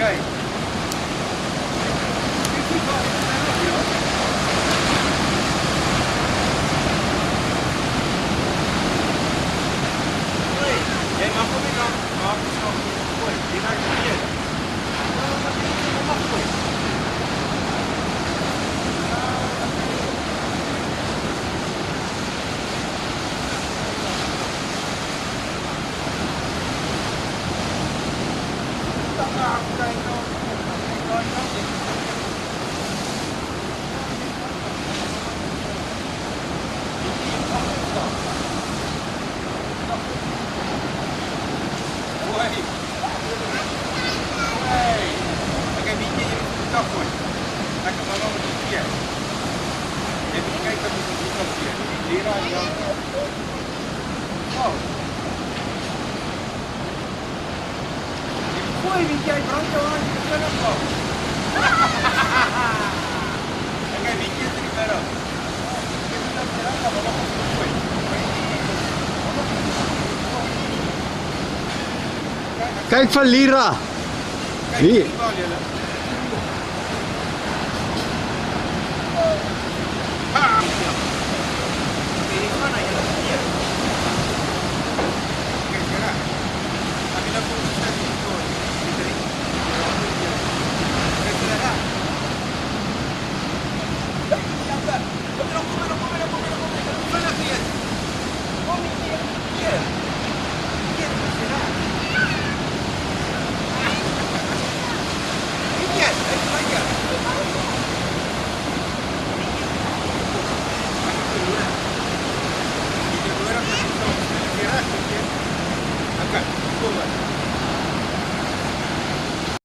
Kijk. Jij mag ook niet aan. Maar het is nog goed. Die ga ik niet eten. Dat mag goed. Gooi wie jij brandt jou aan je verder van. En kijk, die kind er niet verder. Kijk van Lira. Hier. Kijk,